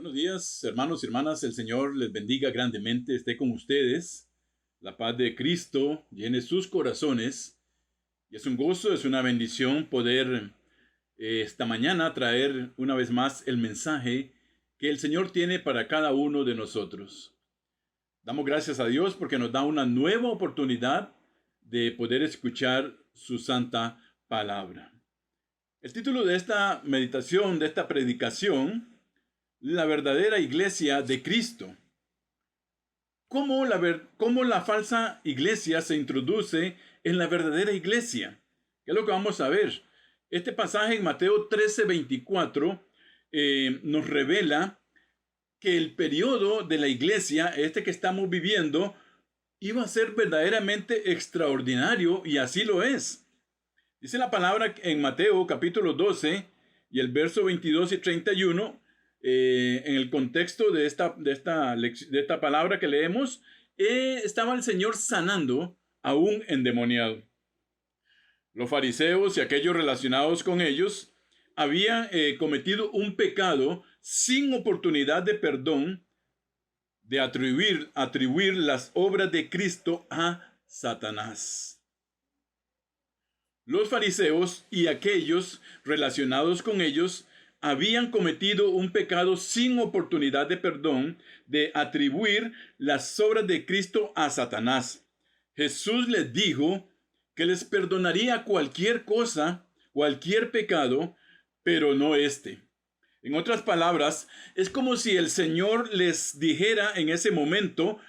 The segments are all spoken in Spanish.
Buenos días, hermanos y hermanas. El Señor les bendiga grandemente, esté con ustedes. La paz de Cristo llene sus corazones. Y es un gozo, es una bendición poder esta mañana traer una vez más el mensaje que el Señor tiene para cada uno de nosotros. Damos gracias a Dios porque nos da una nueva oportunidad de poder escuchar su santa palabra. El título de esta meditación, de esta predicación, la verdadera iglesia de Cristo. ¿Cómo la falsa iglesia se introduce en la verdadera iglesia? ¿Qué es lo que vamos a ver? Este pasaje en Mateo 13:24 nos revela que el periodo de la iglesia, este que estamos viviendo, iba a ser verdaderamente extraordinario, y así lo es. Dice la palabra en Mateo capítulo 12 y el verso 22 y 31, en el contexto de esta palabra que leemos, estaba el Señor sanando a un endemoniado. Los fariseos y aquellos relacionados con ellos habían cometido un pecado sin oportunidad de perdón, de atribuir las obras de Cristo a Satanás. Los fariseos y aquellos relacionados con ellos habían cometido un pecado sin oportunidad de perdón, de atribuir las obras de Cristo a Satanás. Jesús les dijo que les perdonaría cualquier cosa, cualquier pecado, pero no este. En otras palabras, es como si el Señor les dijera en ese momento: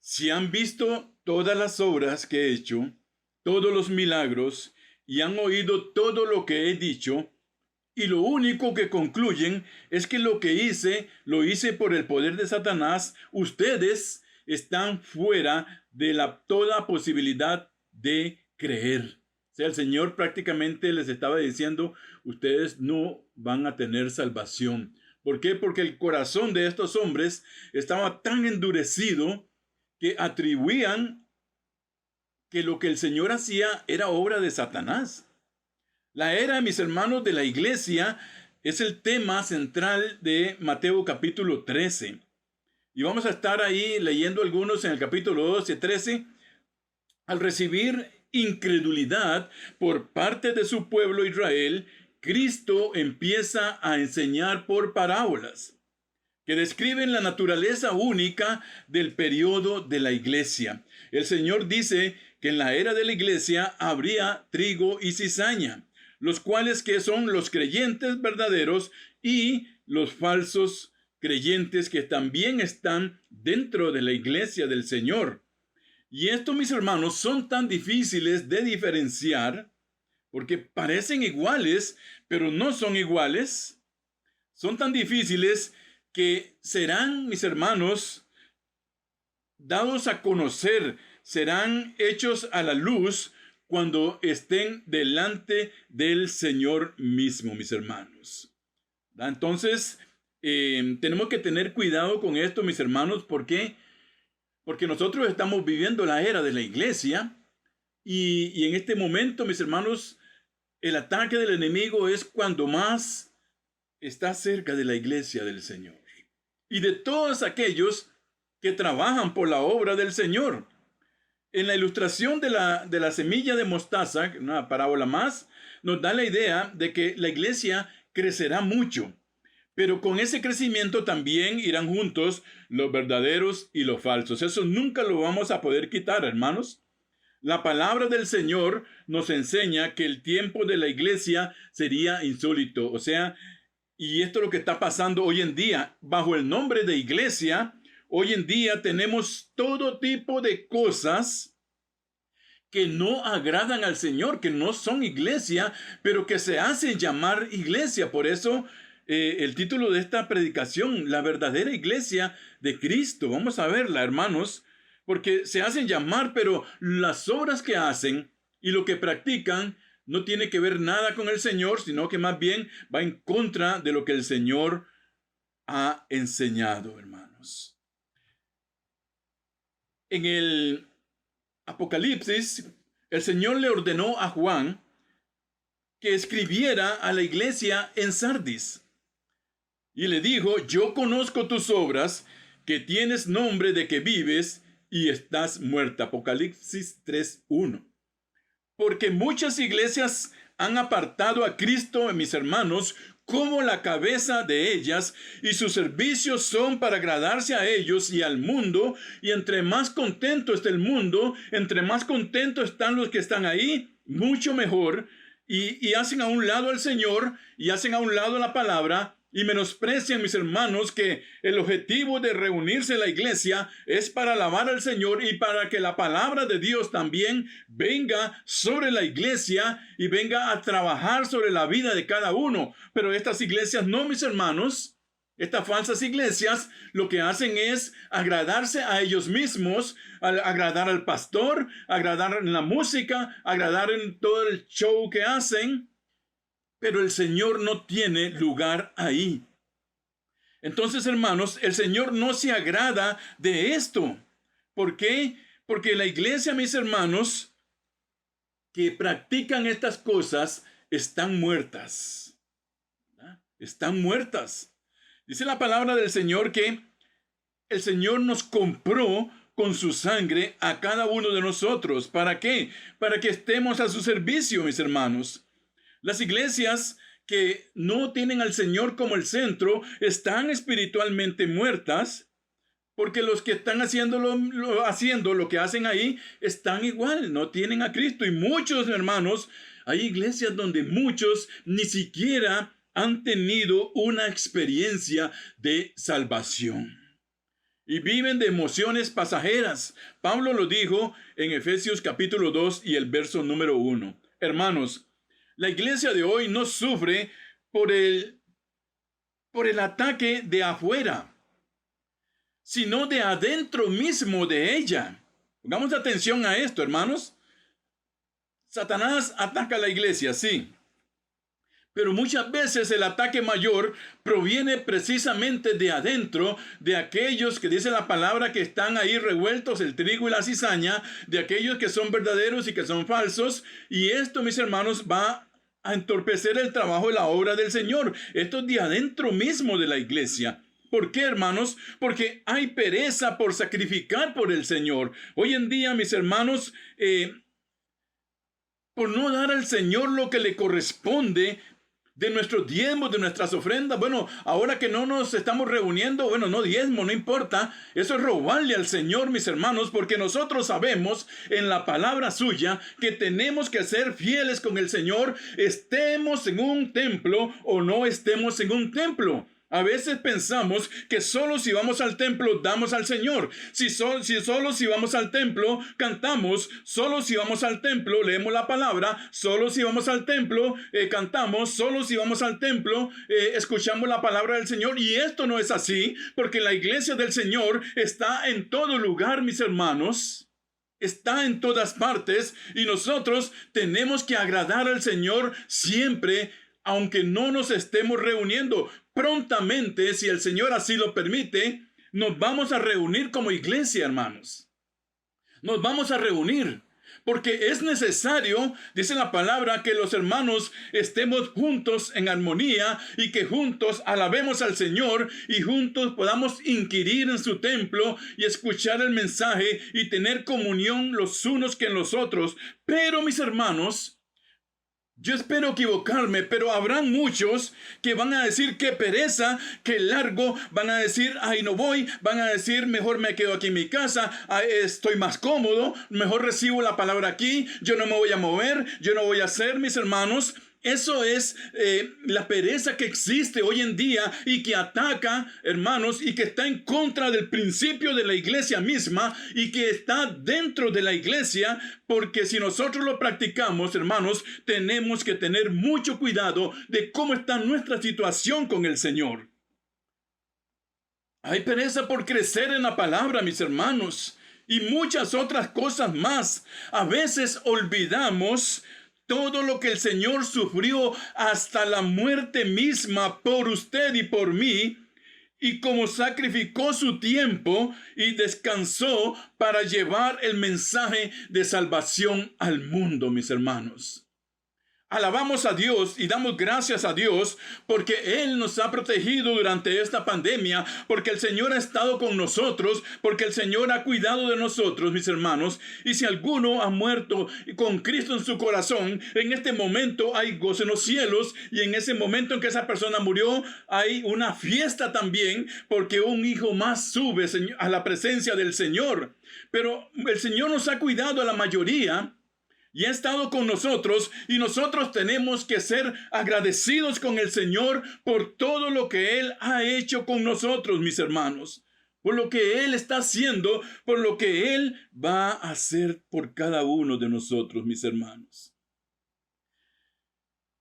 si han visto todas las obras que he hecho, todos los milagros, y han oído todo lo que he dicho, y lo único que concluyen es que lo que hice, lo hice por el poder de Satanás, ustedes están fuera de toda posibilidad de creer. O sea, el Señor prácticamente les estaba diciendo: ustedes no van a tener salvación. ¿Por qué? Porque el corazón de estos hombres estaba tan endurecido que atribuían que lo que el Señor hacía era obra de Satanás. La era, mis hermanos, de la iglesia es el tema central de Mateo capítulo 13. Y vamos a estar ahí leyendo algunos en el capítulo 12 y 13. Al recibir incredulidad por parte de su pueblo Israel, Cristo empieza a enseñar por parábolas que describen la naturaleza única del periodo de la iglesia. El Señor dice que en la era de la iglesia habría trigo y cizaña, los cuales que son los creyentes verdaderos y los falsos creyentes que también están dentro de la iglesia del Señor. Y esto, mis hermanos, son tan difíciles de diferenciar porque parecen iguales, pero no son iguales. Son tan difíciles que serán, mis hermanos, dados a conocer, serán hechos a la luz cuando estén delante del Señor mismo, mis hermanos. Entonces, tenemos que tener cuidado con esto, mis hermanos. ¿Por qué? Porque nosotros estamos viviendo la era de la iglesia y en este momento, mis hermanos, el ataque del enemigo es cuando más está cerca de la iglesia del Señor y de todos aquellos que trabajan por la obra del Señor. En la ilustración de la semilla de mostaza, una parábola más, nos da la idea de que la iglesia crecerá mucho, pero con ese crecimiento también irán juntos los verdaderos y los falsos. Eso nunca lo vamos a poder quitar, hermanos. La palabra del Señor nos enseña que el tiempo de la iglesia sería insólito. O sea, y esto es lo que está pasando hoy en día. Bajo el nombre de iglesia, hoy en día tenemos todo tipo de cosas que no agradan al Señor, que no son iglesia, pero que se hacen llamar iglesia. Por eso el título de esta predicación, la verdadera iglesia de Cristo. Vamos a verla, hermanos, porque se hacen llamar, pero las obras que hacen y lo que practican no tiene que ver nada con el Señor, sino que más bien va en contra de lo que el Señor ha enseñado, hermanos. En el Apocalipsis, el Señor le ordenó a Juan que escribiera a la iglesia en Sardis. Y le dijo, yo conozco tus obras, que tienes nombre de que vives y estás muerta. Apocalipsis 3:1. Porque muchas iglesias han apartado a Cristo, mis hermanos, como la cabeza de ellas, y sus servicios son para agradarse a ellos y al mundo, y entre más contento está el mundo, entre más contento están los que están ahí, mucho mejor, y hacen a un lado al Señor, y hacen a un lado la palabra, y menosprecian, mis hermanos, que el objetivo de reunirse en la iglesia es para alabar al Señor y para que la palabra de Dios también venga sobre la iglesia y venga a trabajar sobre la vida de cada uno. Pero estas iglesias no, mis hermanos, estas falsas iglesias lo que hacen es agradarse a ellos mismos, agradar al pastor, agradar en la música, agradar en todo el show que hacen. Pero el Señor no tiene lugar ahí. Entonces, hermanos, el Señor no se agrada de esto. ¿Por qué? Porque la iglesia, mis hermanos, que practican estas cosas, están muertas. ¿Verdad? Están muertas. Dice la palabra del Señor que el Señor nos compró con su sangre a cada uno de nosotros. ¿Para qué? Para que estemos a su servicio, mis hermanos. Las iglesias que no tienen al Señor como el centro están espiritualmente muertas, porque los que están haciendo lo que hacen ahí están igual, no tienen a Cristo. Y muchos, hermanos, hay iglesias donde muchos ni siquiera han tenido una experiencia de salvación. Y viven de emociones pasajeras. Pablo lo dijo en Efesios capítulo 2 y el verso número 1. Hermanos, la iglesia de hoy no sufre por el ataque de afuera, sino de adentro mismo de ella. Pongamos atención a esto, hermanos. Satanás ataca a la iglesia, sí. Pero muchas veces el ataque mayor proviene precisamente de adentro, de aquellos que dice la palabra que están ahí revueltos, el trigo y la cizaña, de aquellos que son verdaderos y que son falsos. Y esto, mis hermanos, va a entorpecer el trabajo y la obra del Señor. Esto es de adentro mismo de la iglesia. ¿Por qué, hermanos? Porque hay pereza por sacrificar por el Señor. Hoy en día, mis hermanos, por no dar al Señor lo que le corresponde, de nuestros diezmos, de nuestras ofrendas. Bueno, ahora que no nos estamos reuniendo, bueno, no diezmo, no importa. Eso es robarle al Señor, mis hermanos, porque nosotros sabemos en la palabra suya que tenemos que ser fieles con el Señor, estemos en un templo o no estemos en un templo. A veces pensamos que solo si vamos al templo damos al Señor. Solo si vamos al templo cantamos. Solo si vamos al templo leemos la palabra. Solo si vamos al templo cantamos. Solo si vamos al templo escuchamos la palabra del Señor. Y esto no es así, porque la iglesia del Señor está en todo lugar, mis hermanos. Está en todas partes. Y nosotros tenemos que agradar al Señor siempre, aunque no nos estemos reuniendo. Prontamente, si el Señor así lo permite, nos vamos a reunir como iglesia, hermanos. Nos vamos a reunir, porque es necesario, dice la palabra, que los hermanos estemos juntos en armonía y que juntos alabemos al Señor y juntos podamos inquirir en su templo y escuchar el mensaje y tener comunión los unos con los otros. Pero, mis hermanos, yo espero equivocarme, pero habrán muchos que van a decir qué pereza, qué largo, van a decir, ay, no voy, van a decir, mejor me quedo aquí en mi casa, estoy más cómodo, mejor recibo la palabra aquí, yo no me voy a mover, yo no voy a hacer, mis hermanos. Eso es la pereza que existe hoy en día y que ataca, hermanos, y que está en contra del principio de la iglesia misma y que está dentro de la iglesia, porque si nosotros lo practicamos, hermanos, tenemos que tener mucho cuidado de cómo está nuestra situación con el Señor. Hay pereza por crecer en la palabra, mis hermanos, y muchas otras cosas más. A veces olvidamos todo lo que el Señor sufrió hasta la muerte misma por usted y por mí, y como sacrificó su tiempo y descansó para llevar el mensaje de salvación al mundo, mis hermanos. Alabamos a Dios y damos gracias a Dios porque Él nos ha protegido durante esta pandemia, porque el Señor ha estado con nosotros, porque el Señor ha cuidado de nosotros, mis hermanos. Y si alguno ha muerto con Cristo en su corazón, en este momento hay gozo en los cielos, y en ese momento en que esa persona murió hay una fiesta también, porque un hijo más sube a la presencia del Señor. Pero el Señor nos ha cuidado a la mayoría y ha estado con nosotros, y nosotros tenemos que ser agradecidos con el Señor por todo lo que Él ha hecho con nosotros, mis hermanos. Por lo que Él está haciendo, por lo que Él va a hacer por cada uno de nosotros, mis hermanos.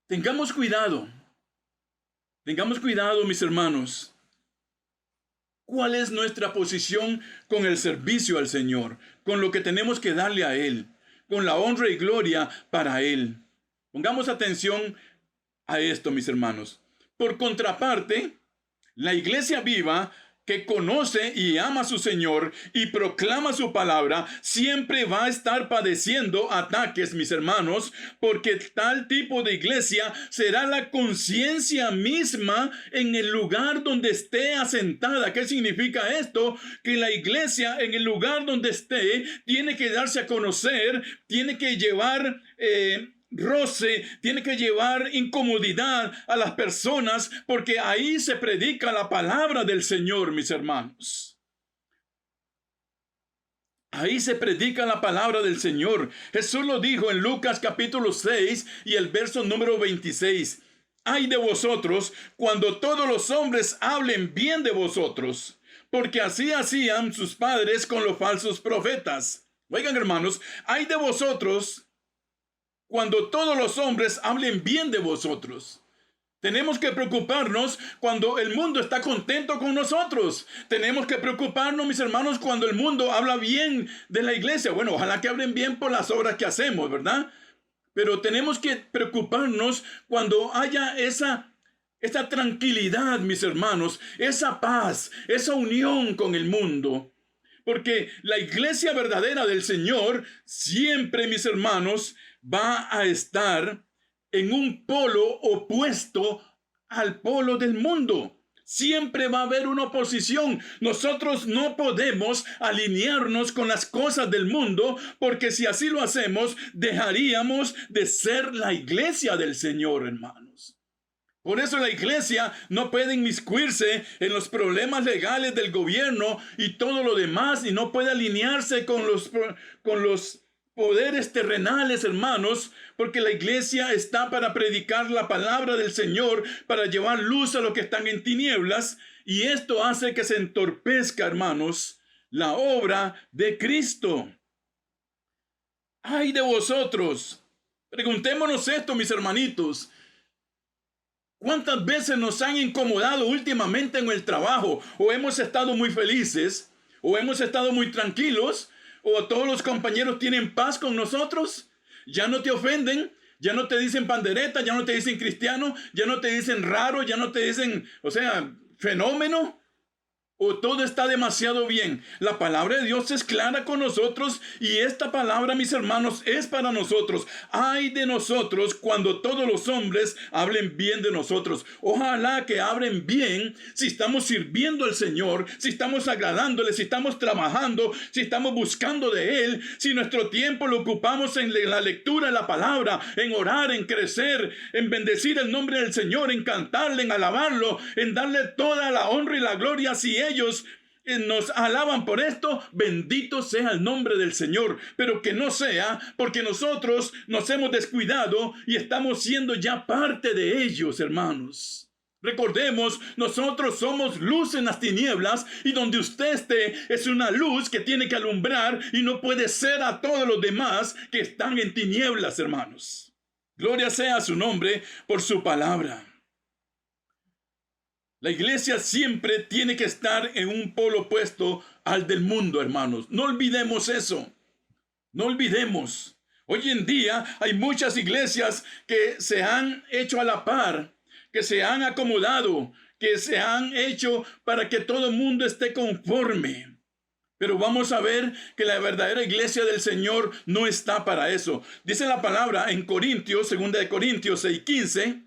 Tengamos cuidado, mis hermanos. ¿Cuál es nuestra posición con el servicio al Señor? Con lo que tenemos que darle a Él, con la honra y gloria para Él. Pongamos atención a esto, mis hermanos. Por contraparte, la iglesia viva, que conoce y ama a su Señor y proclama su palabra, siempre va a estar padeciendo ataques, mis hermanos, porque tal tipo de iglesia será la conciencia misma en el lugar donde esté asentada. ¿Qué significa esto? Que la iglesia en el lugar donde esté tiene que darse a conocer, tiene que llevar roce, tiene que llevar incomodidad a las personas, porque ahí se predica la palabra del Señor, mis hermanos. Ahí se predica la palabra del Señor. Jesús lo dijo en Lucas capítulo 6 y el verso número 26. Ay de vosotros cuando todos los hombres hablen bien de vosotros, porque así hacían sus padres con los falsos profetas. Oigan, hermanos, ay de vosotros cuando todos los hombres hablen bien de vosotros. Tenemos que preocuparnos cuando el mundo está contento con nosotros. Tenemos que preocuparnos, mis hermanos, cuando el mundo habla bien de la iglesia. Bueno, ojalá que hablen bien por las obras que hacemos, ¿verdad? Pero tenemos que preocuparnos cuando haya esa tranquilidad, mis hermanos, esa paz, esa unión con el mundo. Porque la iglesia verdadera del Señor siempre, mis hermanos, va a estar en un polo opuesto al polo del mundo. Siempre va a haber una oposición. Nosotros no podemos alinearnos con las cosas del mundo, porque si así lo hacemos, dejaríamos de ser la iglesia del Señor, hermanos. Por eso la iglesia no puede inmiscuirse en los problemas legales del gobierno y todo lo demás, y no puede alinearse con los poderes terrenales, hermanos, porque la iglesia está para predicar la palabra del Señor, para llevar luz a los que están en tinieblas, y esto hace que se entorpezca, hermanos, la obra de Cristo. ¡Ay de vosotros! Preguntémonos esto, mis hermanitos. ¿Cuántas veces nos han incomodado últimamente en el trabajo? ¿O hemos estado muy felices? ¿O hemos estado muy tranquilos? ¿O todos los compañeros tienen paz con nosotros? Ya no te ofenden, ya no te dicen pandereta, ya no te dicen cristiano, ya no te dicen raro, ya no te dicen, fenómeno. ¿O todo está demasiado bien? La palabra de Dios es clara con nosotros, y esta palabra, mis hermanos, es para nosotros. Ay de nosotros cuando todos los hombres hablen bien de nosotros. Ojalá que hablen bien si estamos sirviendo al Señor, si estamos agradándole, si estamos trabajando, si estamos buscando de Él, si nuestro tiempo lo ocupamos en la lectura de la palabra, en orar, en crecer, en bendecir el nombre del Señor, en cantarle, en alabarlo, en darle toda la honra y la gloria. Si ellos nos alaban por esto, bendito sea el nombre del Señor, pero que no sea porque nosotros nos hemos descuidado y estamos siendo ya parte de ellos, hermanos. Recordemos, nosotros somos luz en las tinieblas, y donde usted esté es una luz que tiene que alumbrar y no puede ser a todos los demás que están en tinieblas, hermanos. Gloria sea a su nombre por su palabra. La iglesia siempre tiene que estar en un polo opuesto al del mundo, hermanos. No olvidemos eso. No olvidemos. Hoy en día hay muchas iglesias que se han hecho a la par, que se han acomodado, que se han hecho para que todo el mundo esté conforme. Pero vamos a ver que la verdadera iglesia del Señor no está para eso. Dice la palabra en Corintios, 2 6:15.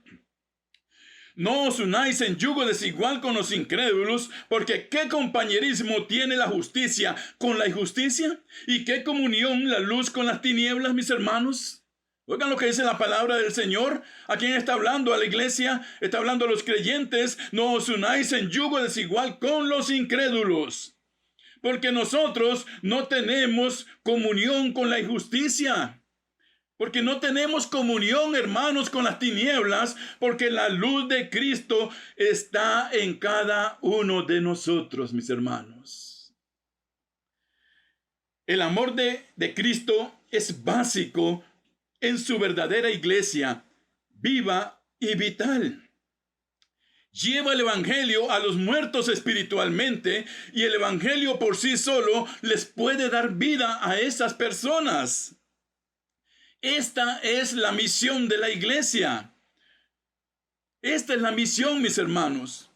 No os unáis en yugo desigual con los incrédulos, porque ¿qué compañerismo tiene la justicia con la injusticia? ¿Y qué comunión la luz con las tinieblas, mis hermanos? Oigan lo que dice la palabra del Señor. ¿A quién está hablando? ¿A la iglesia? Está hablando a los creyentes. No os unáis en yugo desigual con los incrédulos, porque nosotros no tenemos comunión con la injusticia. Porque no tenemos comunión, hermanos, con las tinieblas, porque la luz de Cristo está en cada uno de nosotros, mis hermanos. El amor de Cristo es básico en su verdadera iglesia, viva y vital. Lleva el evangelio a los muertos espiritualmente, y el evangelio por sí solo les puede dar vida a esas personas. Esta es la misión de la iglesia. Esta es la misión, mis hermanos.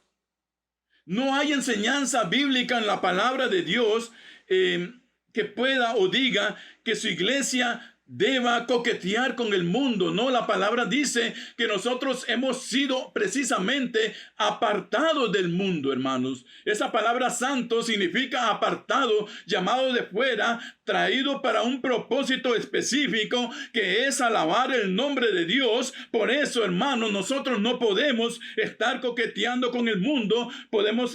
No hay enseñanza bíblica en la palabra de Dios que pueda o diga que su iglesia deba coquetear con el mundo. No, la palabra dice que nosotros hemos sido precisamente apartados del mundo, hermanos. Esa palabra santo significa apartado, llamado de fuera, traído para un propósito específico, que es alabar el nombre de Dios. Por eso, hermanos, nosotros no podemos estar coqueteando con el mundo.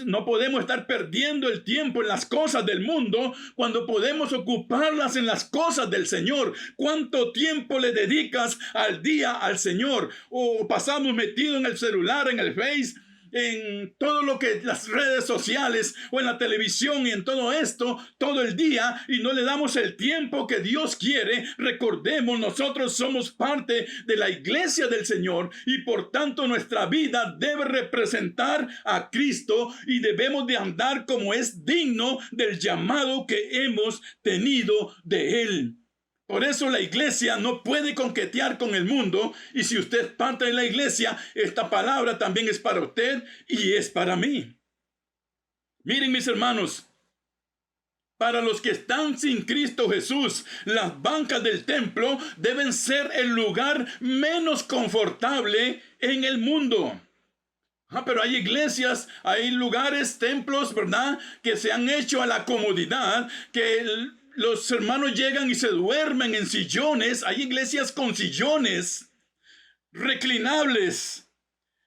No podemos estar perdiendo el tiempo en las cosas del mundo cuando podemos ocuparlas en las cosas del Señor. ¿Cuánto tiempo le dedicas al día al Señor? O pasamos metidos en el celular, en el Face, en todo lo que las redes sociales o en la televisión y en todo esto todo el día, y no le damos el tiempo que Dios quiere. Recordemos, nosotros somos parte de la iglesia del Señor, y por tanto nuestra vida debe representar a Cristo, y debemos de andar como es digno del llamado que hemos tenido de Él. Por eso la iglesia no puede coquetear con el mundo. Y si usted es parte de la iglesia, esta palabra también es para usted y es para mí. Miren, mis hermanos, para los que están sin Cristo Jesús, las bancas del templo deben ser el lugar menos confortable en el mundo. Pero hay iglesias, hay lugares, templos, ¿verdad?, que se han hecho a la comodidad, que los hermanos llegan y se duermen en sillones. Hay iglesias con sillones reclinables,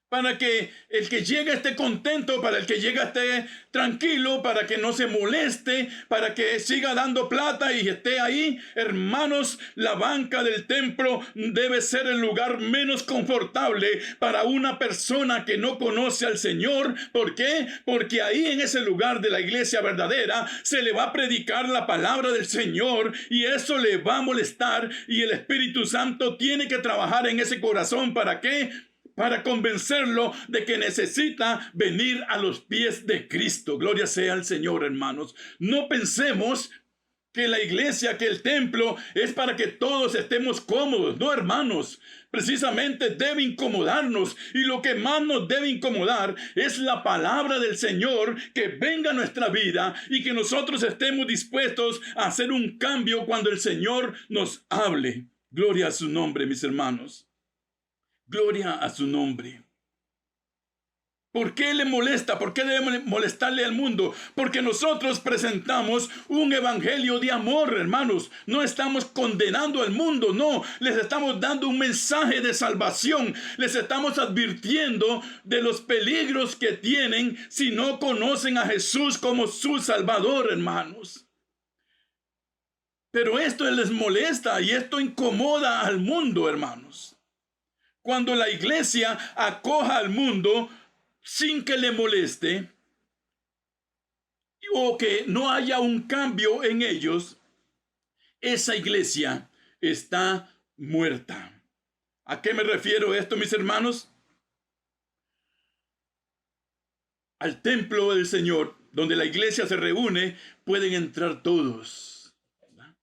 para que el que llega esté contento, para el que llega esté tranquilo, para que no se moleste, para que siga dando plata y esté ahí. Hermanos, la banca del templo debe ser el lugar menos confortable para una persona que no conoce al Señor. ¿Por qué? Porque ahí, en ese lugar de la iglesia verdadera, se le va a predicar la palabra del Señor, y eso le va a molestar, y el Espíritu Santo tiene que trabajar en ese corazón. ¿Para qué? Para convencerlo de que necesita venir a los pies de Cristo. Gloria sea al Señor, hermanos. No pensemos que la iglesia, que el templo es para que todos estemos cómodos. No, hermanos. Precisamente debe incomodarnos, y lo que más nos debe incomodar es la palabra del Señor, que venga a nuestra vida y que nosotros estemos dispuestos a hacer un cambio cuando el Señor nos hable. Gloria a su nombre, mis hermanos. Gloria a su nombre. ¿Por qué le molesta? ¿Por qué debe molestarle al mundo? Porque nosotros presentamos un evangelio de amor, hermanos. No estamos condenando al mundo, no. Les estamos dando un mensaje de salvación. Les estamos advirtiendo de los peligros que tienen si no conocen a Jesús como su Salvador, hermanos. Pero esto les molesta y esto incomoda al mundo, hermanos. Cuando la iglesia acoja al mundo sin que le moleste, o que no haya un cambio en ellos, esa iglesia está muerta. ¿A qué me refiero esto, mis hermanos? Al templo del Señor, donde la iglesia se reúne, pueden entrar todos, ¿verdad?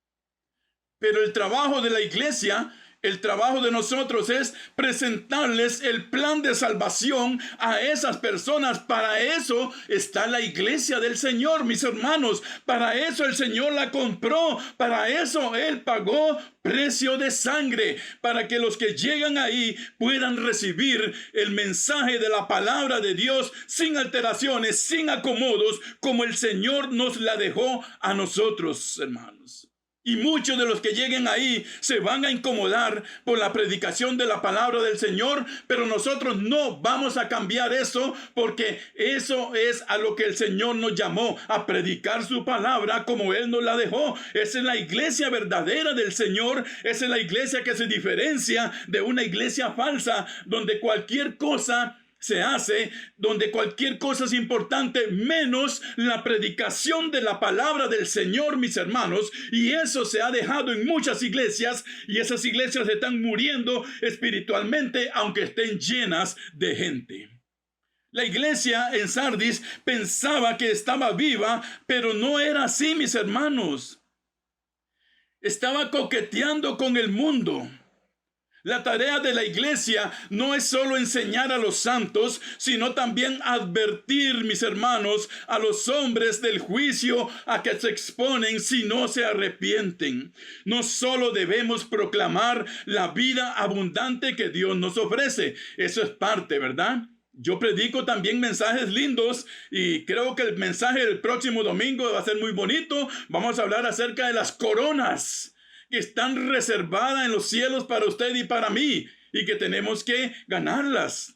Pero el trabajo de la iglesia El trabajo de nosotros es presentarles el plan de salvación a esas personas. Para eso está la iglesia del Señor, mis hermanos. Para eso el Señor la compró. Para eso Él pagó precio de sangre, para que los que llegan ahí puedan recibir el mensaje de la palabra de Dios sin alteraciones, sin acomodos, como el Señor nos la dejó a nosotros, hermanos. Y muchos de los que lleguen ahí se van a incomodar por la predicación de la palabra del Señor, pero nosotros no vamos a cambiar eso, porque eso es a lo que el Señor nos llamó, a predicar su palabra como Él nos la dejó. Esa es la iglesia verdadera del Señor. Esa es la iglesia que se diferencia de una iglesia falsa, donde cualquier cosa se hace, donde cualquier cosa es importante menos la predicación de la palabra del Señor, mis hermanos. Y eso se ha dejado en muchas iglesias, y esas iglesias están muriendo espiritualmente, aunque estén llenas de gente. La iglesia en Sardis pensaba que estaba viva, pero no era así, mis hermanos. Estaba coqueteando con el mundo. La tarea de la iglesia no es solo enseñar a los santos, sino también advertir, mis hermanos, a los hombres del juicio a que se exponen si no se arrepienten. No solo debemos proclamar la vida abundante que Dios nos ofrece. Eso es parte, ¿verdad? Yo predico también mensajes lindos, y creo que el mensaje del próximo domingo va a ser muy bonito. Vamos a hablar acerca de las coronas que están reservadas en los cielos para usted y para mí, y que tenemos que ganarlas.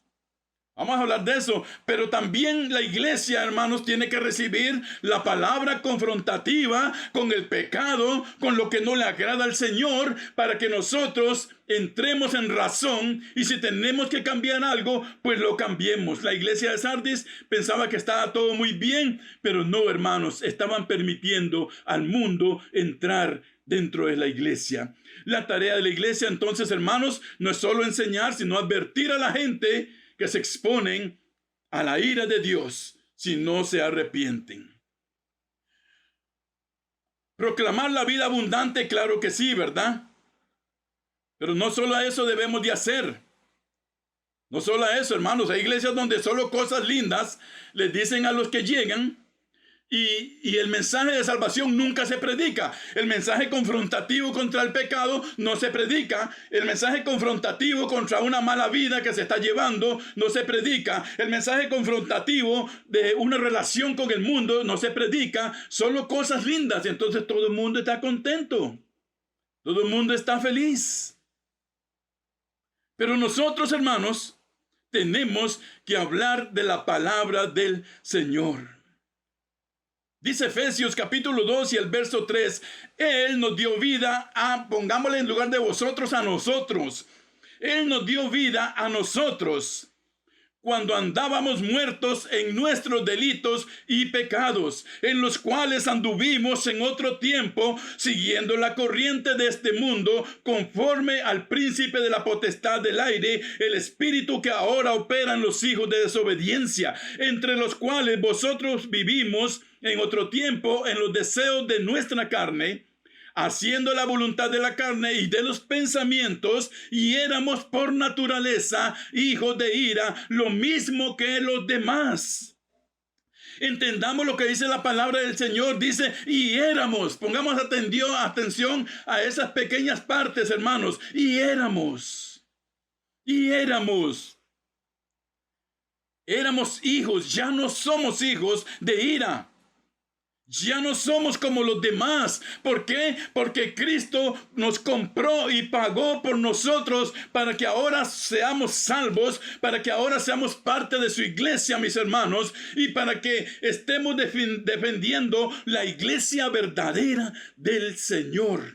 Vamos a hablar de eso, pero también la iglesia, hermanos, tiene que recibir la palabra confrontativa con el pecado, con lo que no le agrada al Señor, para que nosotros entremos en razón, y si tenemos que cambiar algo, pues lo cambiemos. La iglesia de Sardis pensaba que estaba todo muy bien, pero no, hermanos, estaban permitiendo al mundo entrar dentro de la iglesia. La tarea de la iglesia, entonces, hermanos, no es solo enseñar, sino advertir a la gente que se exponen a la ira de Dios si no se arrepienten. Proclamar la vida abundante, claro que sí, ¿verdad? Pero no solo a eso debemos de hacer. No solo a eso, hermanos. Hay iglesias donde solo cosas lindas les dicen a los que llegan, y el mensaje de salvación nunca se predica. El mensaje confrontativo contra el pecado no se predica. El mensaje confrontativo contra una mala vida que se está llevando no se predica. El mensaje confrontativo de una relación con el mundo no se predica. Solo cosas lindas. Entonces todo el mundo está contento. Todo el mundo está feliz. Pero nosotros, hermanos, tenemos que hablar de la palabra del Señor. Dice Efesios capítulo 2 y el verso 3, Él nos dio vida pongámosle en lugar de vosotros, a nosotros. Él nos dio vida a nosotros cuando andábamos muertos en nuestros delitos y pecados, en los cuales anduvimos en otro tiempo, siguiendo la corriente de este mundo, conforme al príncipe de la potestad del aire, el espíritu que ahora opera en los hijos de desobediencia, entre los cuales vosotros vivimos en otro tiempo en los deseos de nuestra carne, haciendo la voluntad de la carne y de los pensamientos, y éramos por naturaleza hijos de ira, lo mismo que los demás. Entendamos lo que dice la palabra del Señor. Dice, y éramos. Pongamos atención a esas pequeñas partes, hermanos. Y éramos. Éramos hijos, ya no somos hijos de ira. Ya no somos como los demás. ¿Por qué? Porque Cristo nos compró y pagó por nosotros para que ahora seamos salvos, para que ahora seamos parte de su iglesia, mis hermanos, y para que estemos defendiendo la iglesia verdadera del Señor.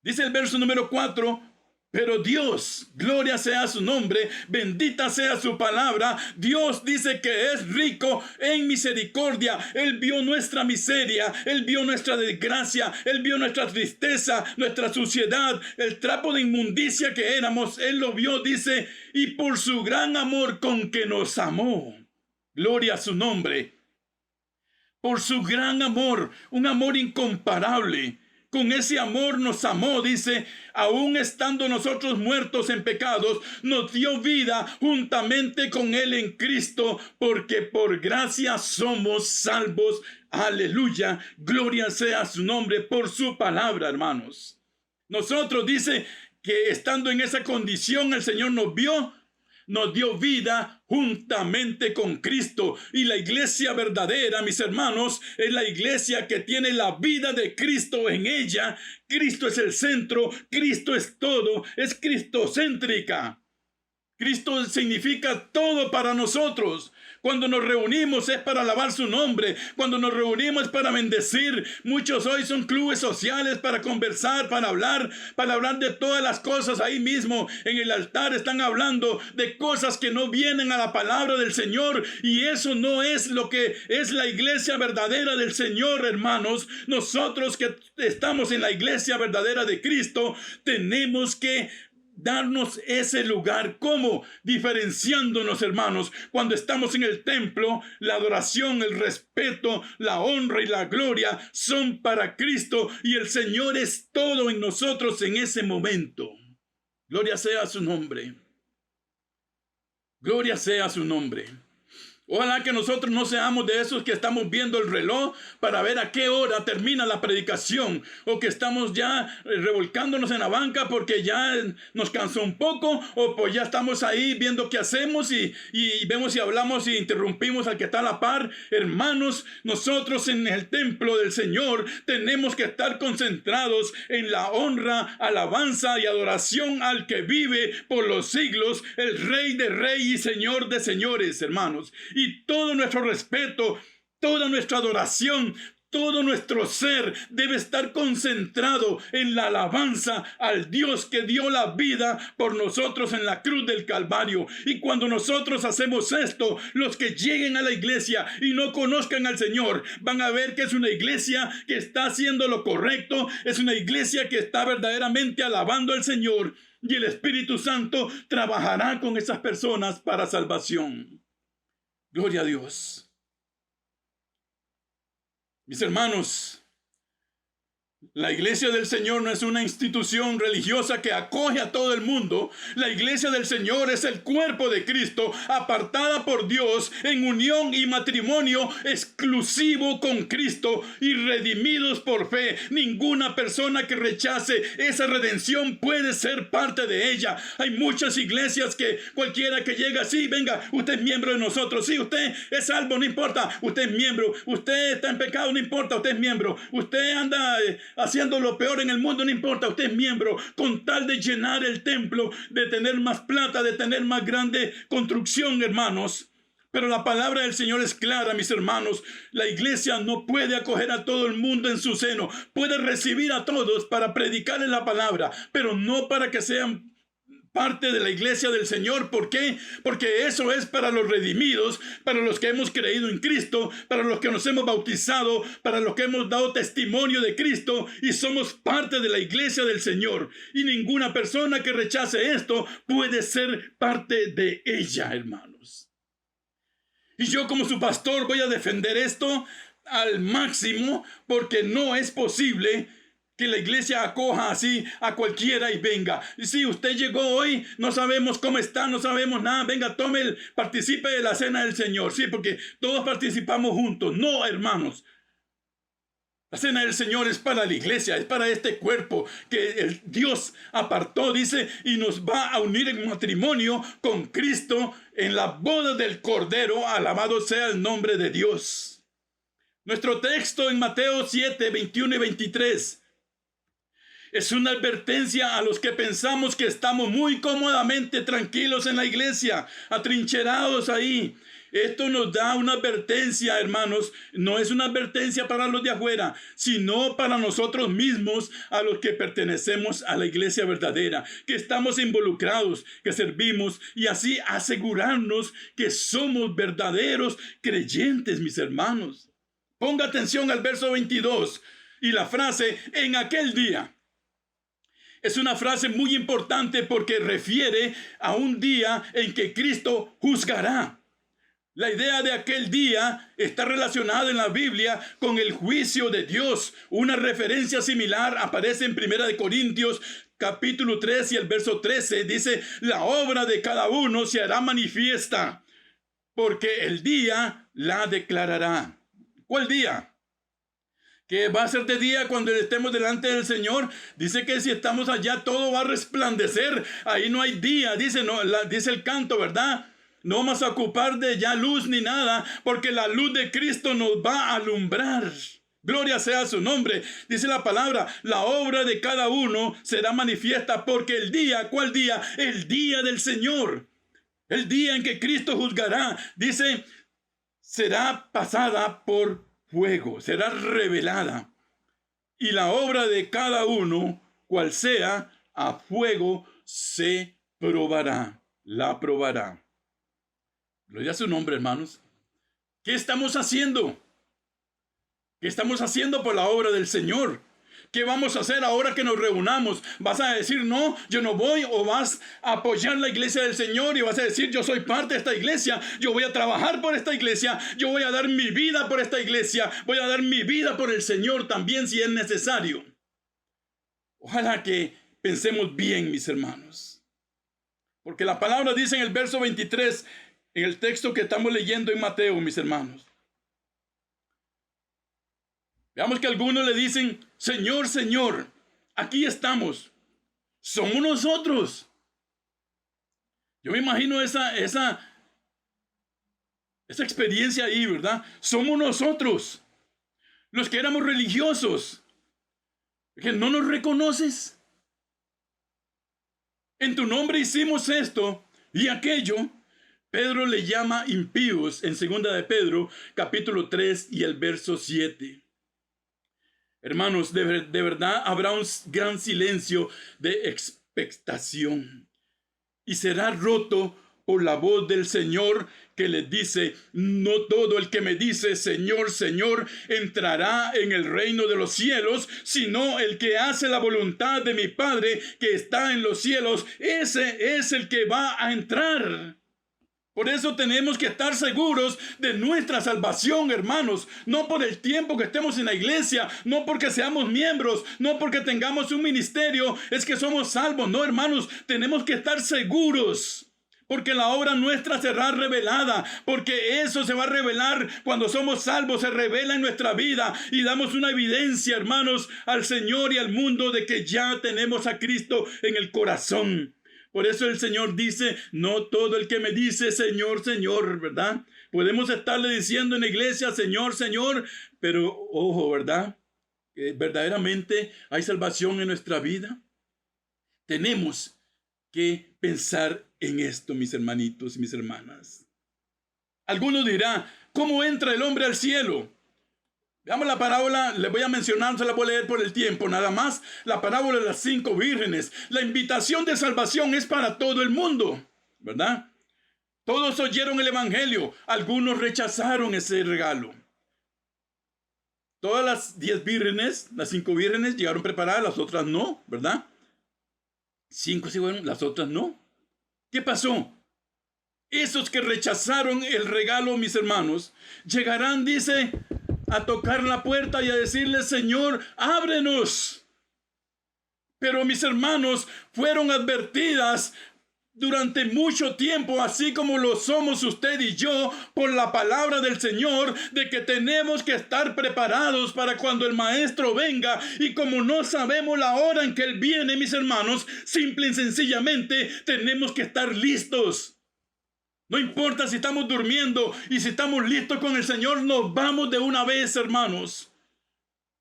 Dice el verso número 4, pero Dios, gloria sea su nombre, bendita sea su palabra. Dios dice que es rico en misericordia. Él vio nuestra miseria, Él vio nuestra desgracia, Él vio nuestra tristeza, nuestra suciedad, el trapo de inmundicia que éramos. Él lo vio, dice, y por su gran amor con que nos amó. Gloria a su nombre. Por su gran amor, un amor incomparable. con ese amor nos amó, dice, aún estando nosotros muertos en pecados, nos dio vida juntamente con Él en Cristo, porque por gracia somos salvos. Aleluya, gloria sea su nombre por su palabra, hermanos. Nosotros, dice, que estando en esa condición el Señor nos vio, nos dio vida juntamente con Cristo. Y la iglesia verdadera, mis hermanos, es la iglesia que tiene la vida de Cristo en ella. Cristo es el centro, Cristo es todo, es cristocéntrica. Cristo significa todo para nosotros. Cuando nos reunimos es para alabar su nombre. Cuando nos reunimos es para bendecir. Muchos hoy son clubes sociales para conversar, para hablar de todas las cosas ahí mismo. En el altar están hablando de cosas que no vienen a la palabra del Señor. Y eso no es lo que es la iglesia verdadera del Señor, hermanos. Nosotros que estamos en la iglesia verdadera de Cristo, tenemos que darnos ese lugar. ¿Cómo? Diferenciándonos, hermanos. Cuando estamos en el templo, la adoración, el respeto, la honra y la gloria son para Cristo, y el Señor es todo en nosotros en ese momento. Gloria sea a su nombre. Gloria sea a su nombre. Ojalá que nosotros no seamos de esos que estamos viendo el reloj para ver a qué hora termina la predicación, o que estamos ya revolcándonos en la banca porque ya nos cansó un poco, o pues ya estamos ahí viendo qué hacemos y vemos si hablamos y interrumpimos al que está a la par. Hermanos, nosotros en el templo del Señor tenemos que estar concentrados en la honra, alabanza y adoración al que vive por los siglos, el Rey de Reyes y Señor de Señores, hermanos. Y todo nuestro respeto, toda nuestra adoración, todo nuestro ser debe estar concentrado en la alabanza al Dios que dio la vida por nosotros en la cruz del Calvario. Y cuando nosotros hacemos esto, los que lleguen a la iglesia y no conozcan al Señor van a ver que es una iglesia que está haciendo lo correcto, es una iglesia que está verdaderamente alabando al Señor, y el Espíritu Santo trabajará con esas personas para salvación. Gloria a Dios. Mis hermanos, la iglesia del Señor no es una institución religiosa que acoge a todo el mundo. La iglesia del Señor es el cuerpo de Cristo, apartada por Dios en unión y matrimonio exclusivo con Cristo y redimidos por fe. Ninguna persona que rechace esa redención puede ser parte de ella. Hay muchas iglesias que cualquiera que llega, sí, venga, usted es miembro de nosotros, sí, usted es salvo, no importa, usted es miembro, usted está en pecado, no importa, usted es miembro, usted anda haciendo lo peor en el mundo, no importa, usted es miembro, con tal de llenar el templo, de tener más plata, de tener más grande construcción, hermanos. Pero la palabra del Señor es clara, mis hermanos. La iglesia no puede acoger a todo el mundo en su seno. Puede recibir a todos para predicarles la palabra, pero no para que sean parte de la iglesia del Señor. ¿Por qué? Porque eso es para los redimidos, para los que hemos creído en Cristo, para los que nos hemos bautizado, para los que hemos dado testimonio de Cristo y somos parte de la iglesia del Señor. Y ninguna persona que rechace esto puede ser parte de ella, hermanos. Y yo, como su pastor, voy a defender esto al máximo, porque no es posible que la iglesia acoja así a cualquiera y venga. Y si usted llegó hoy, no sabemos cómo está, no sabemos nada, venga, participe de la cena del Señor. Sí, porque todos participamos juntos. No, hermanos. La cena del Señor es para la iglesia, es para este cuerpo que el Dios apartó, dice, y nos va a unir en matrimonio con Cristo en la boda del Cordero. Alabado sea el nombre de Dios. Nuestro texto en Mateo 7, 21 y 23 es una advertencia a los que pensamos que estamos muy cómodamente tranquilos en la iglesia, atrincherados ahí. Esto nos da una advertencia, hermanos. No es una advertencia para los de afuera, sino para nosotros mismos, a los que pertenecemos a la iglesia verdadera, que estamos involucrados, que servimos, y así asegurarnos que somos verdaderos creyentes, mis hermanos. Ponga atención al verso 22 y la frase "en aquel día". Es una frase muy importante porque refiere a un día en que Cristo juzgará. La idea de aquel día está relacionada en la Biblia con el juicio de Dios. Una referencia similar aparece en 1 Corintios capítulo 3 y el verso 13. Dice, la obra de cada uno se hará manifiesta, porque el día la declarará. ¿Cuál día? ¿Qué va a ser de día cuando estemos delante del Señor? Dice que si estamos allá todo va a resplandecer. Ahí no hay día, dice el canto, ¿verdad? No vamos a ocupar de ya luz ni nada, porque la luz de Cristo nos va a alumbrar. Gloria sea su nombre. Dice la palabra, la obra de cada uno será manifiesta, porque el día, ¿cuál día? El día del Señor. El día en que Cristo juzgará, dice, será pasada por fuego, será revelada. Y la obra de cada uno, cual sea, a fuego se probará, la probará. Gloria a su nombre, hermanos. ¿Qué estamos haciendo? ¿Qué estamos haciendo por la obra del Señor? ¿Qué vamos a hacer ahora que nos reunamos? ¿Vas a decir no, yo no voy? ¿O vas a apoyar la iglesia del Señor y vas a decir yo soy parte de esta iglesia? Yo voy a trabajar por esta iglesia. Yo voy a dar mi vida por esta iglesia. Voy a dar mi vida por el Señor también si es necesario. Ojalá que pensemos bien, mis hermanos. Porque la palabra dice en el verso 23, en el texto que estamos leyendo en Mateo, mis hermanos. Veamos que algunos le dicen, Señor, Señor, aquí estamos. Somos nosotros. Yo me imagino esa experiencia ahí, ¿verdad? Somos nosotros, los que éramos religiosos. Que no nos reconoces. En tu nombre hicimos esto y aquello. Pedro le llama impíos en 2 de Pedro, capítulo 3 y el verso 7. Hermanos, de verdad habrá un gran silencio de expectación y será roto por la voz del Señor que les dice, no todo el que me dice Señor, Señor, entrará en el reino de los cielos, sino el que hace la voluntad de mi Padre que está en los cielos, ese es el que va a entrar. Por eso tenemos que estar seguros de nuestra salvación, hermanos. No por el tiempo que estemos en la iglesia, no porque seamos miembros, no porque tengamos un ministerio, es que somos salvos. No, hermanos, tenemos que estar seguros. Porque la obra nuestra será revelada, porque eso se va a revelar cuando somos salvos, se revela en nuestra vida y damos una evidencia, hermanos, al Señor y al mundo de que ya tenemos a Cristo en el corazón. Por eso el Señor dice, no todo el que me dice Señor, Señor, ¿verdad? Podemos estarle diciendo en la iglesia, Señor, Señor, pero ojo, ¿verdad? ¿Verdaderamente hay salvación en nuestra vida? Tenemos que pensar en esto, mis hermanitos y mis hermanas. Algunos dirán, ¿cómo entra el hombre al cielo? Veamos la parábola, les voy a mencionar, se la voy a leer por el tiempo, nada más. La parábola de las 5 vírgenes. La invitación de salvación es para todo el mundo, ¿verdad? Todos oyeron el evangelio, algunos rechazaron ese regalo. Todas las 10 vírgenes, las 5 vírgenes llegaron preparadas, las otras no, ¿verdad? 5 sí fueron, las otras no. ¿Qué pasó? Esos que rechazaron el regalo, mis hermanos, llegarán, dice, a tocar la puerta y a decirle, Señor, ábrenos. Pero mis hermanos, fueron advertidas durante mucho tiempo, así como lo somos usted y yo, por la palabra del Señor, de que tenemos que estar preparados para cuando el Maestro venga. Y como no sabemos la hora en que Él viene, mis hermanos, simple y sencillamente tenemos que estar listos. No importa si estamos durmiendo y si estamos listos con el Señor, nos vamos de una vez, hermanos.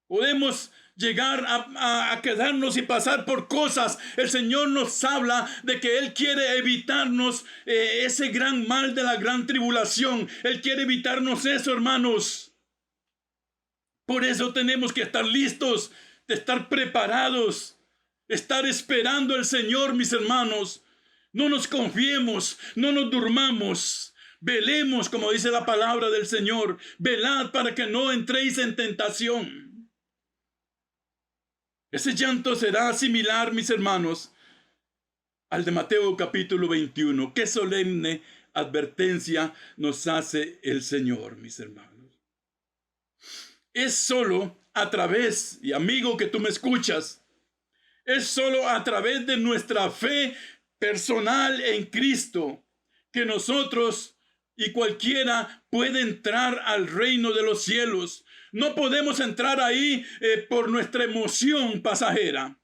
Podemos llegar a quedarnos y pasar por cosas. El Señor nos habla de que Él quiere evitarnos ese gran mal de la gran tribulación. Él quiere evitarnos eso, hermanos. Por eso tenemos que estar listos, de estar preparados, estar esperando al Señor, mis hermanos. No nos confiemos, no nos durmamos. Velemos, como dice la palabra del Señor. Velad para que no entréis en tentación. Ese llanto será similar, mis hermanos, al de Mateo capítulo 21. Qué solemne advertencia nos hace el Señor, mis hermanos. Es solo a través, y amigo que tú me escuchas, es solo a través de nuestra fe personal en Cristo que nosotros y cualquiera puede entrar al reino de los cielos. No podemos entrar ahí por nuestra emoción pasajera,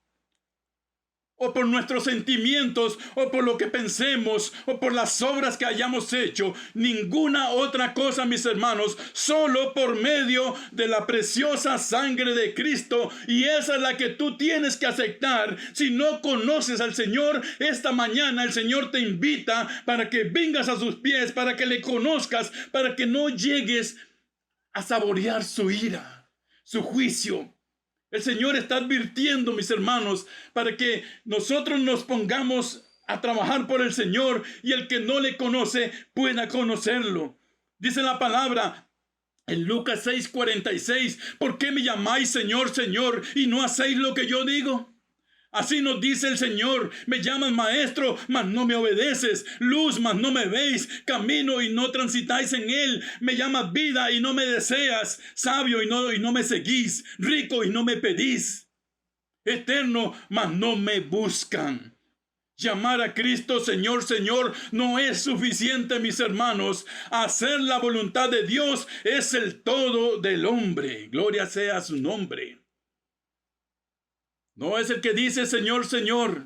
o por nuestros sentimientos, o por lo que pensemos, o por las obras que hayamos hecho. Ninguna otra cosa, mis hermanos, solo por medio de la preciosa sangre de Cristo. Y esa es la que tú tienes que aceptar. Si no conoces al Señor, esta mañana el Señor te invita para que vengas a sus pies, para que le conozcas, para que no llegues a saborear su ira, su juicio. El Señor está advirtiendo, mis hermanos, para que nosotros nos pongamos a trabajar por el Señor y el que no le conoce pueda conocerlo. Dice la palabra en Lucas 6:46, ¿por qué me llamáis Señor, Señor, y no hacéis lo que yo digo? Así nos dice el Señor: me llamas maestro, mas no me obedeces; luz, mas no me veis; camino y no transitáis en él; me llamas vida y no me deseas; sabio y no me seguís; rico y no me pedís; eterno, mas no me buscan. Llamar a Cristo Señor, Señor no es suficiente, mis hermanos. Hacer la voluntad de Dios es el todo del hombre. Gloria sea su nombre. No es el que dice Señor, Señor,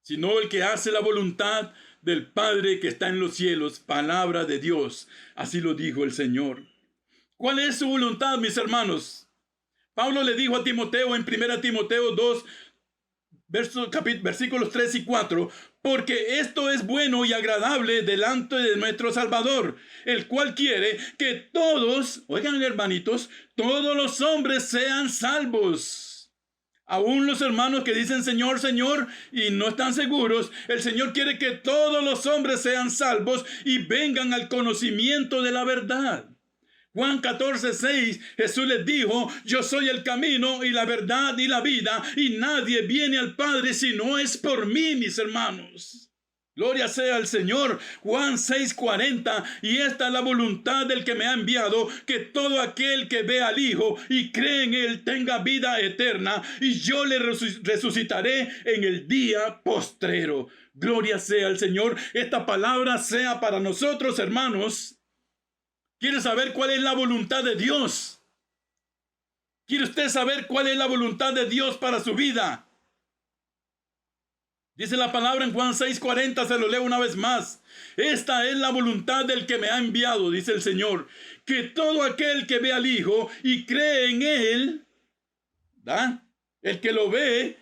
sino el que hace la voluntad del Padre que está en los cielos. Palabra de Dios. Así lo dijo el Señor. ¿Cuál es su voluntad, mis hermanos? Pablo le dijo a Timoteo en 1 Timoteo 2, versículos 3 y 4, porque esto es bueno y agradable delante de nuestro Salvador, el cual quiere que todos, oigan hermanitos, todos los hombres sean salvos. Aún los hermanos que dicen Señor, Señor y no están seguros, el Señor quiere que todos los hombres sean salvos y vengan al conocimiento de la verdad. Juan 14:6, Jesús les dijo: yo soy el camino y la verdad y la vida, y nadie viene al Padre si no es por mí, mis hermanos. Gloria sea al Señor. Juan 6:40, y esta es la voluntad del que me ha enviado, que todo aquel que ve al Hijo y cree en él tenga vida eterna, y yo le resucitaré en el día postrero. Gloria sea al Señor. Esta palabra sea para nosotros, hermanos. ¿Quiere saber cuál es la voluntad de Dios? ¿Quiere usted saber cuál es la voluntad de Dios para su vida? Dice la palabra en Juan 6:40, se lo leo una vez más. Esta es la voluntad del que me ha enviado, dice el Señor, que todo aquel que ve al Hijo y cree en él, ¿da? El que lo ve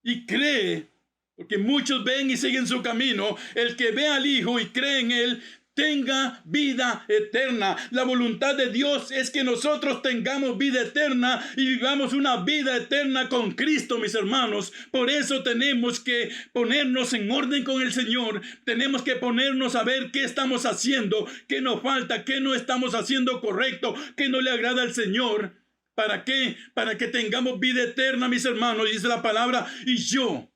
y cree, porque muchos ven y siguen su camino, el que ve al Hijo y cree en él, tenga vida eterna. La voluntad de Dios es que nosotros tengamos vida eterna y vivamos una vida eterna con Cristo, mis hermanos. Por eso tenemos que ponernos en orden con el Señor. Tenemos que ponernos a ver qué estamos haciendo, qué nos falta, qué no estamos haciendo correcto, qué no le agrada al Señor. ¿Para qué? Para que tengamos vida eterna, mis hermanos. Dice la palabra: y yo,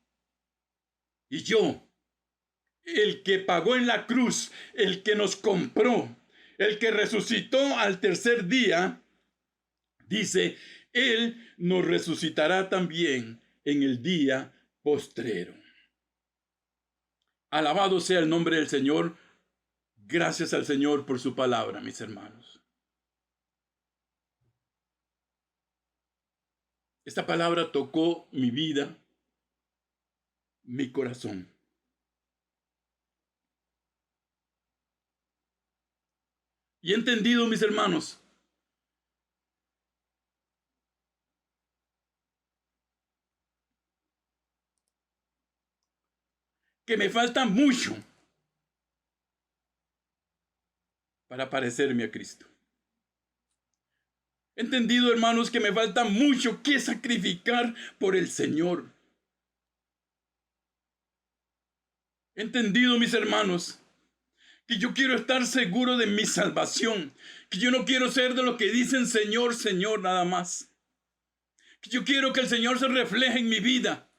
el que pagó en la cruz, el que nos compró, el que resucitó al tercer día, dice, él nos resucitará también en el día postrero. Alabado sea el nombre del Señor. Gracias al Señor por su palabra, mis hermanos. Esta palabra tocó mi vida, mi corazón. Y he entendido, mis hermanos, que me falta mucho para parecerme a Cristo. He entendido, hermanos, que me falta mucho que sacrificar por el Señor. He entendido, mis hermanos, que yo quiero estar seguro de mi salvación, que yo no quiero ser de los que dicen Señor, Señor, nada más. Que yo quiero que el Señor se refleje en mi vida,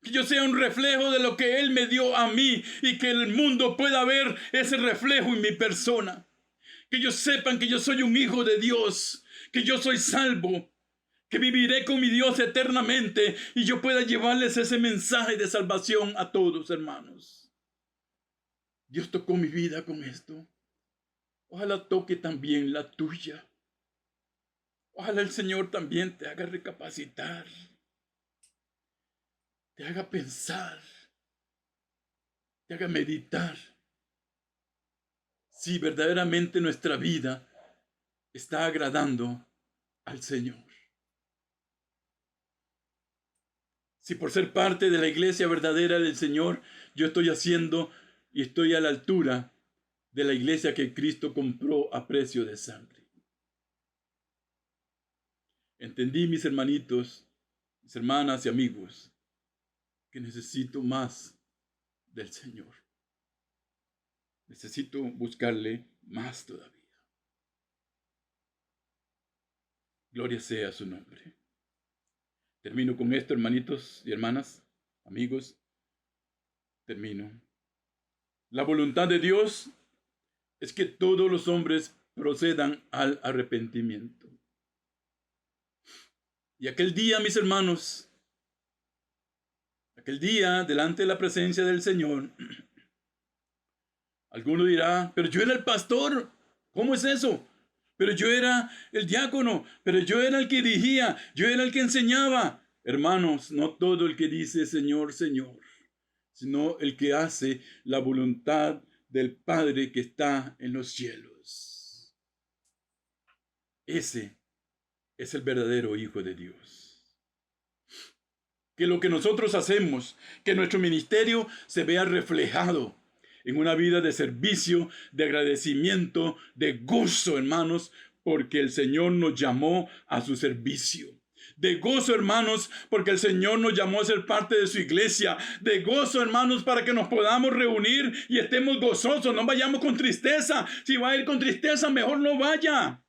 Que yo sea un reflejo de lo que Él me dio a mí y que el mundo pueda ver ese reflejo en mi persona. Que ellos sepan que yo soy un hijo de Dios, que yo soy salvo, que viviré con mi Dios eternamente y yo pueda llevarles ese mensaje de salvación a todos, hermanos. Dios tocó mi vida con esto. Ojalá toque también la tuya. Ojalá el Señor también te haga recapacitar, te haga pensar, te haga meditar. Si verdaderamente nuestra vida está agradando al Señor. Si por ser parte de la iglesia verdadera del Señor, yo estoy haciendo y estoy a la altura de la iglesia que Cristo compró a precio de sangre. Entendí, mis hermanitos, mis hermanas y amigos, que necesito más del Señor. Necesito buscarle más todavía. Gloria sea su nombre. Termino con esto, hermanitos y hermanas, amigos. Termino. La voluntad de Dios es que todos los hombres procedan al arrepentimiento. Y aquel día, mis hermanos, aquel día delante de la presencia del Señor, alguno dirá, pero yo era el pastor, ¿cómo es eso? Pero yo era el diácono, pero yo era el que dirigía, yo era el que enseñaba. Hermanos, no todo el que dice Señor, Señor, sino el que hace la voluntad del Padre que está en los cielos. Ese es el verdadero Hijo de Dios. Que lo que nosotros hacemos, que nuestro ministerio se vea reflejado en una vida de servicio, de agradecimiento, de gozo, hermanos, porque el Señor nos llamó a su servicio. De gozo, hermanos, porque el Señor nos llamó a ser parte de su iglesia. De gozo, hermanos, para que nos podamos reunir y estemos gozosos. No vayamos con tristeza. Si va a ir con tristeza, mejor no vaya.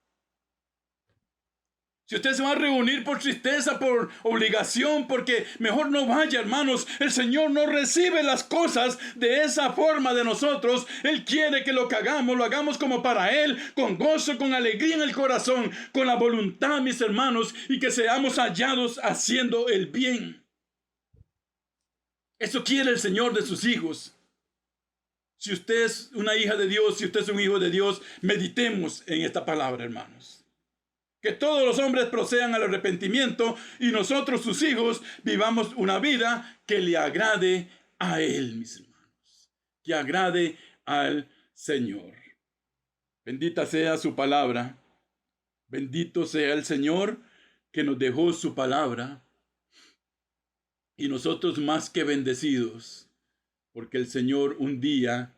Si usted se va a reunir por tristeza, por obligación, porque mejor no vaya, hermanos. El Señor no recibe las cosas de esa forma de nosotros. Él quiere que lo hagamos como para Él, con gozo, con alegría en el corazón, con la voluntad, mis hermanos, y que seamos hallados haciendo el bien. Eso quiere el Señor de sus hijos. Si usted es una hija de Dios, si usted es un hijo de Dios, meditemos en esta palabra, hermanos. Que todos los hombres procedan al arrepentimiento y nosotros, sus hijos, vivamos una vida que le agrade a Él, mis hermanos. Que agrade al Señor. Bendita sea su palabra. Bendito sea el Señor que nos dejó su palabra. Y nosotros más que bendecidos, porque el Señor un día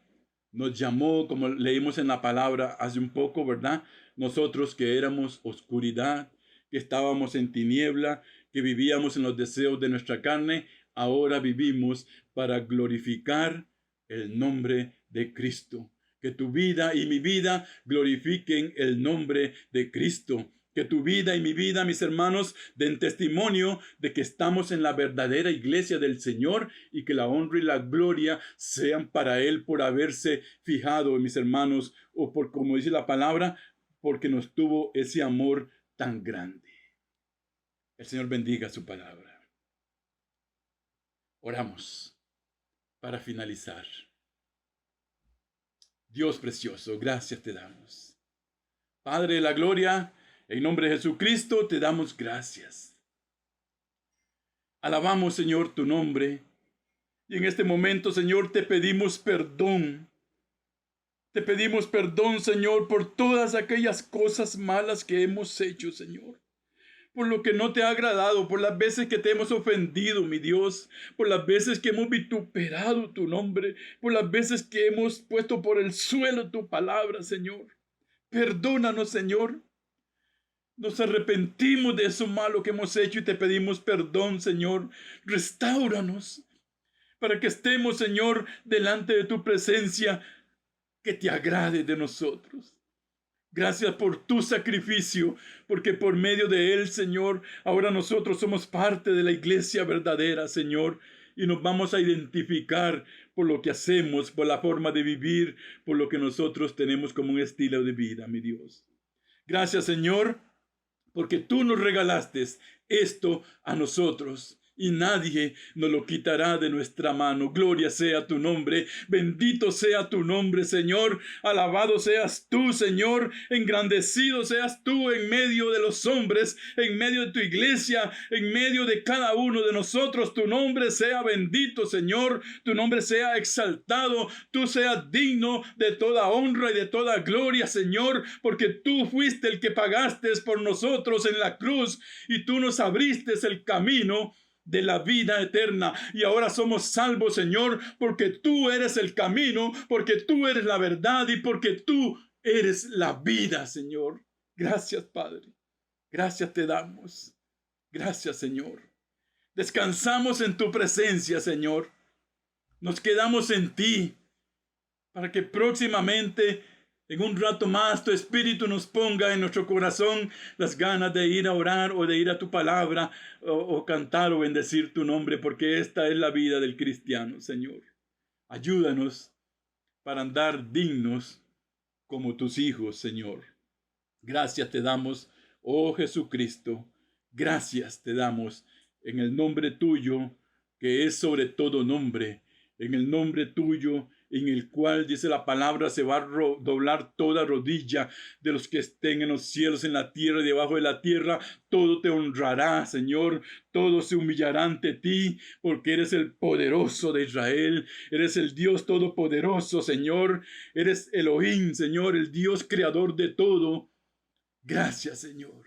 nos llamó, como leímos en la palabra hace un poco, ¿verdad? Nosotros que éramos oscuridad, que estábamos en tiniebla, que vivíamos en los deseos de nuestra carne, ahora vivimos para glorificar el nombre de Cristo. Que tu vida y mi vida glorifiquen el nombre de Cristo. Que tu vida y mi vida, mis hermanos, den testimonio de que estamos en la verdadera iglesia del Señor y que la honra y la gloria sean para Él por haberse fijado, mis hermanos, o por, como dice la palabra, porque nos tuvo ese amor tan grande. El Señor bendiga su palabra. Oramos para finalizar. Dios precioso, gracias te damos. Padre de la gloria, en nombre de Jesucristo te damos gracias. Alabamos, Señor, tu nombre. Y en este momento, Señor, te pedimos perdón. Te pedimos perdón, Señor, por todas aquellas cosas malas que hemos hecho, Señor. Por lo que no te ha agradado, por las veces que te hemos ofendido, mi Dios, por las veces que hemos vituperado tu nombre, por las veces que hemos puesto por el suelo tu palabra, Señor. Perdónanos, Señor. Nos arrepentimos de eso malo que hemos hecho y te pedimos perdón, Señor. Restáuranos para que estemos, Señor, delante de tu presencia, que te agrade de nosotros. Gracias por tu sacrificio, porque por medio de él, Señor, ahora nosotros somos parte de la iglesia verdadera, Señor, y nos vamos a identificar por lo que hacemos, por la forma de vivir, por lo que nosotros tenemos como un estilo de vida, mi Dios. Gracias, Señor, porque tú nos regalaste esto a nosotros y nadie nos lo quitará de nuestra mano. Gloria sea tu nombre, bendito sea tu nombre, Señor. Alabado seas tú, Señor. Engrandecido seas tú en medio de los hombres, en medio de tu iglesia, en medio de cada uno de nosotros. Tu nombre sea bendito, Señor. Tu nombre sea exaltado. Tú seas digno de toda honra y de toda gloria, Señor, porque tú fuiste el que pagaste por nosotros en la cruz y tú nos abriste el camino de la vida eterna, y ahora somos salvos, Señor, porque tú eres el camino, porque tú eres la verdad y porque tú eres la vida, Señor. Gracias, Padre. Gracias te damos. Gracias, Señor. Descansamos en tu presencia, Señor. Nos quedamos en ti para que próximamente, en un rato más, tu Espíritu nos ponga en nuestro corazón las ganas de ir a orar o de ir a tu palabra o cantar o bendecir tu nombre, porque esta es la vida del cristiano, Señor. Ayúdanos para andar dignos como tus hijos, Señor. Gracias te damos, oh Jesucristo. Gracias te damos en el nombre tuyo, que es sobre todo nombre, en el nombre tuyo, en el cual, dice la palabra, se va a doblar toda rodilla de los que estén en los cielos, en la tierra y debajo de la tierra. Todo te honrará, Señor. Todos se humillarán ante ti, porque eres el poderoso de Israel. Eres el Dios todopoderoso, Señor. Eres Elohim, Señor, el Dios creador de todo. Gracias, Señor.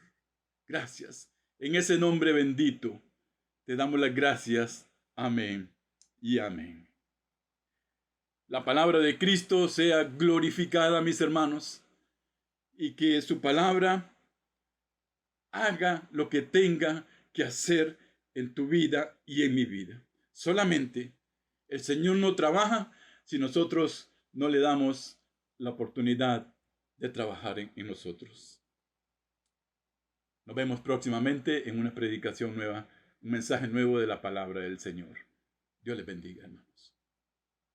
Gracias. En ese nombre bendito te damos las gracias. Amén y amén. La palabra de Cristo sea glorificada, mis hermanos, y que su palabra haga lo que tenga que hacer en tu vida y en mi vida. Solamente el Señor no trabaja si nosotros no le damos la oportunidad de trabajar en nosotros. Nos vemos próximamente en una predicación nueva, un mensaje nuevo de la palabra del Señor. Dios les bendiga, hermanos.